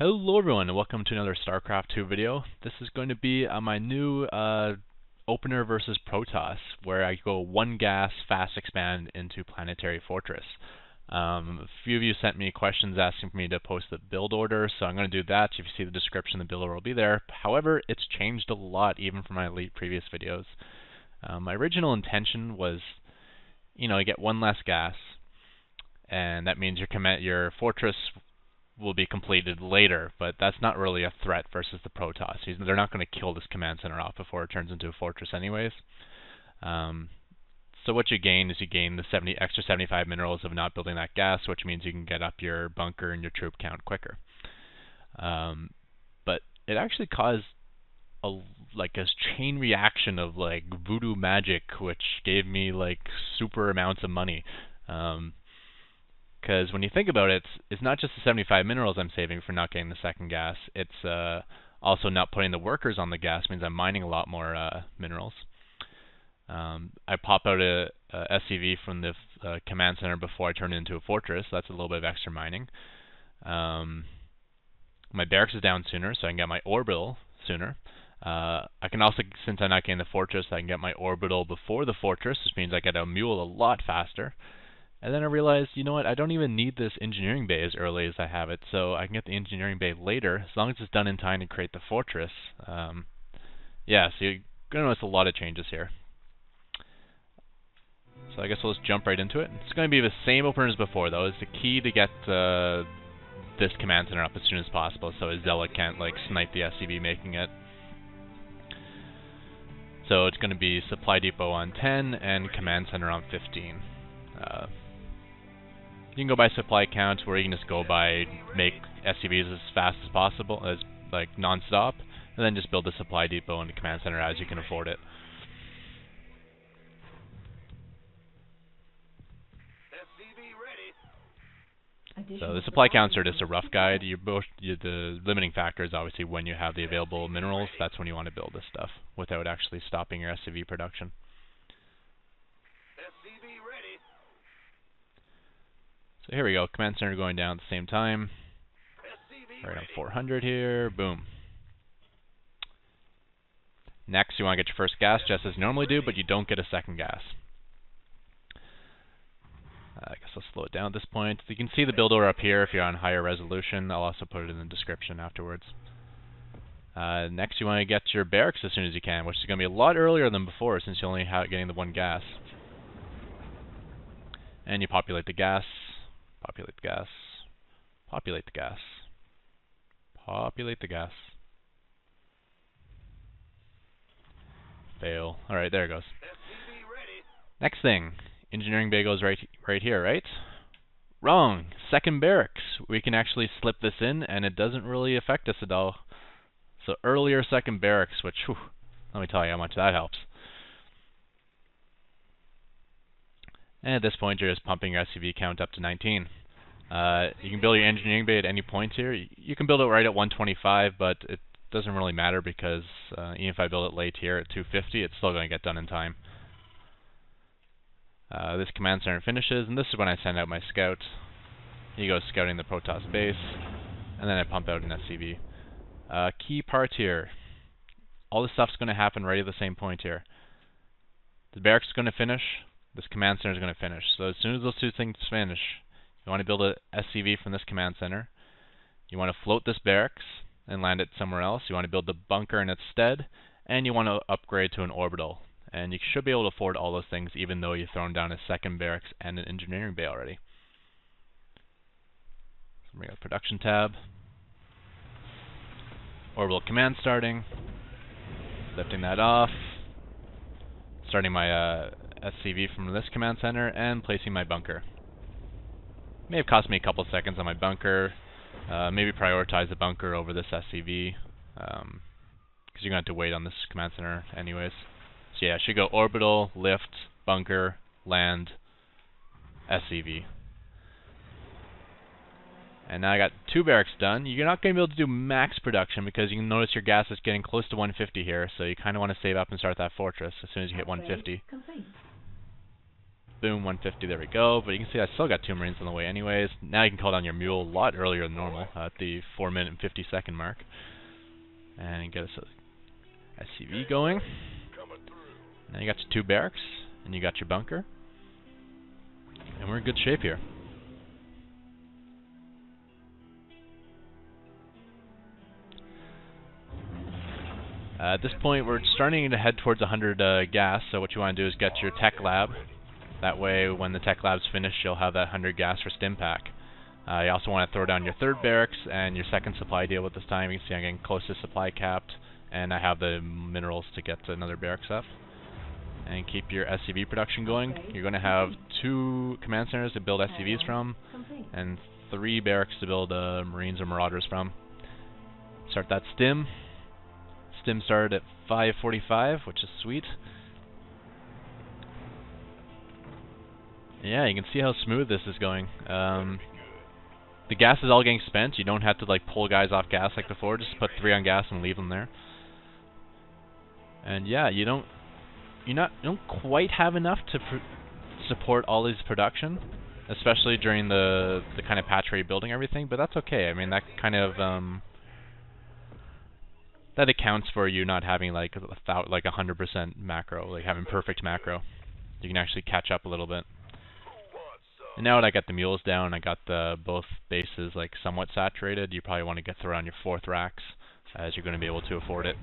Hello everyone and welcome to another Starcraft 2 video. This is going to be my new opener versus Protoss, where I go one gas, fast expand into Planetary Fortress. A few of you sent me questions asking for me to post the build order, so I'm going to do that. If you see the description, the build order will be there. However, it's changed a lot even from my previous videos. My original intention was, you get one less gas, and that means your fortress will be completed later, but that's not really a threat versus the Protoss. They're not going to kill this command center off before it turns into a fortress anyways. So what you gain is the extra 75 minerals of not building that gas, which means you can get up your bunker and your troop count quicker. But it actually caused a chain reaction of voodoo magic, which gave me super amounts of money. Because when you think about it, it's not just the 75 minerals I'm saving for not getting the second gas. It's also not putting the workers on the gas means I'm mining a lot more minerals. I pop out a SCV from the command center before I turn it into a fortress. So that's a little bit of extra mining. My barracks is down sooner, so I can get my orbital sooner. I can also, since I'm not getting the fortress, I can get my orbital before the fortress, which means I get a mule a lot faster. And then I realized, you know what, I don't even need this engineering bay as early as I have it, so I can get the engineering bay later, as long as it's done in time to create the fortress. Yeah, so you're going to notice a lot of changes here. So I guess we'll just jump right into it. It's going to be the same opener as before, though. It's the key to get this command center up as soon as possible, so a zealot can't snipe the SCV making it. So it's going to be supply depot on 10 and command center on 15. You can go by supply count, or you can just go by make SCVs as fast as possible, as non-stop, and then just build the supply depot and the command center as you can afford it. So the supply counts are just a rough guide. The limiting factor is obviously when you have the available minerals. That's when you want to build this stuff without actually stopping your SCV production. So here we go, command center going down at the same time. Right on 400 here, boom. Next, you want to get your first gas just as you normally do, but you don't get a second gas. I guess I'll slow it down at this point. You can see the build order up here if you're on higher resolution. I'll also put it in the description afterwards. Next, you want to get your barracks as soon as you can, which is going to be a lot earlier than before since you're only getting the one gas. And you populate the gas. Populate the gas. Populate the gas. Populate the gas. Fail. Alright, there it goes. Next thing. Engineering bay goes right here, right? Wrong. Second barracks. We can actually slip this in, and it doesn't really affect us at all. So earlier second barracks, which, whew, let me tell you how much that helps. And at this point, you're just pumping your SCV count up to 19. You can build your engineering bay at any point here. You can build it right at 125, but it doesn't really matter because even if I build it late here at 250, it's still going to get done in time. This command center finishes, and this is when I send out my scout. He goes scouting the Protoss base, and then I pump out an SCV. Key part here. All this stuff's going to happen right at the same point here. The barracks is going to finish. This command center is going to finish. So as soon as those two things finish, you want to build a SCV from this command center. You want to float this barracks and land it somewhere else. You want to build the bunker in its stead, and you want to upgrade to an orbital. And you should be able to afford all those things even though you've thrown down a second barracks and an engineering bay already. So bring up the production tab. Orbital command starting. Lifting that off. Starting my SCV from this command center and placing my bunker. May have cost me a couple seconds on my bunker. Maybe prioritize the bunker over this SCV because you're going to have to wait on this command center anyways. So yeah, I should go orbital, lift, bunker, land, SCV. And now I got two barracks done. You're not going to be able to do max production because you can notice your gas is getting close to 150 here, so you kind of want to save up and start that fortress as soon as you hit 150. Boom, 150, there we go. But you can see I still got 2 Marines on the way anyways. Now you can call down your mule a lot earlier than normal, at the 4-minute and 50-second mark. And get us a SCV going. Now you got your 2 barracks, and you got your bunker. And we're in good shape here. At this point, we're starting to head towards 100 gas, so what you want to do is get your tech lab. That way, when the tech lab's finished, you'll have that 100 gas for stim pack. You also want to throw down your 3rd barracks and your 2nd supply deal at this time. You can see I'm getting close to supply capped, and I have the minerals to get another barracks up. And keep your SCV production going. You're going to have 2 command centers to build SCVs from, and 3 barracks to build Marines or Marauders from. Start that stim. Stim started at 5:45, which is sweet. Yeah, you can see how smooth this is going. The gas is all getting spent. You don't have to like pull guys off gas like before. Just put 3 on gas and leave them there. And yeah, you don't quite have enough to support all these production, especially during the kind of patch where you're building everything. But that's okay. I mean, that kind of that accounts for you not having like 100% macro, like having perfect macro. You can actually catch up a little bit. And now that I got the mules down, I got both bases like somewhat saturated. You probably want to get around your 4th racks, as you're going to be able to afford it.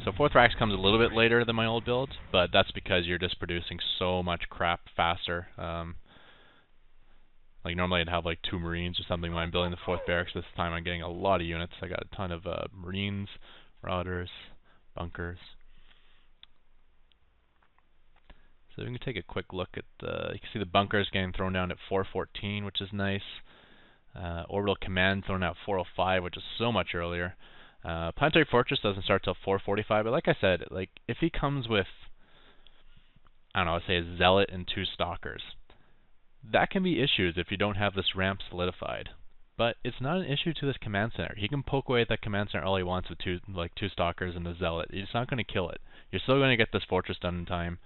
So 4th racks comes a little bit later than my old build, but that's because you're just producing so much crap faster. Like normally I'd have like 2 Marines or something when I'm building the 4th barracks. This time I'm getting a lot of units. I got a ton of Marines, Marauders, bunkers. So we can take a quick look at you can see the bunkers getting thrown down at 4:14, which is nice. Orbital command thrown out 4:05, which is so much earlier. Planetary Fortress doesn't start till 4:45, but like I said, like if he comes with, I don't know, let's say a Zealot and 2 Stalkers, that can be issues if you don't have this ramp solidified. But it's not an issue to this command center. He can poke away at that command center all he wants with 2 Stalkers and a Zealot. It's not going to kill it. You're still going to get this fortress done in time.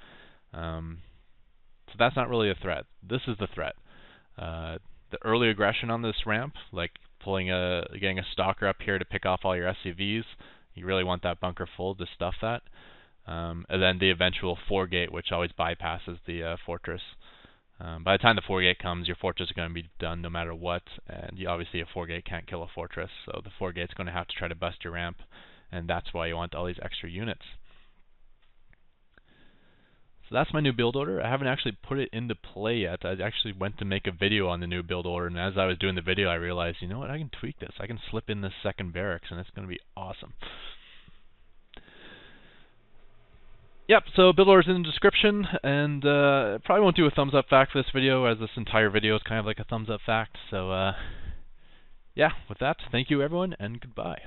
So that's not really a threat. This is the threat. The early aggression on this ramp, like getting a Stalker up here to pick off all your SCVs, you really want that bunker full to stuff that. And then the eventual 4-gate, which always bypasses the fortress. By the time the 4-gate comes, your fortress is going to be done no matter what, and obviously a 4-gate can't kill a fortress, so the 4-gate's going to have to try to bust your ramp, and that's why you want all these extra units. So that's my new build order. I haven't actually put it into play yet. I actually went to make a video on the new build order, and as I was doing the video I realized, you know what, I can tweak this. I can slip in this 2nd barracks, and it's going to be awesome. Yep, so build order is in the description, and probably won't do a thumbs up fact for this video, as this entire video is kind of like a thumbs up fact. So yeah, with that, thank you everyone, and goodbye.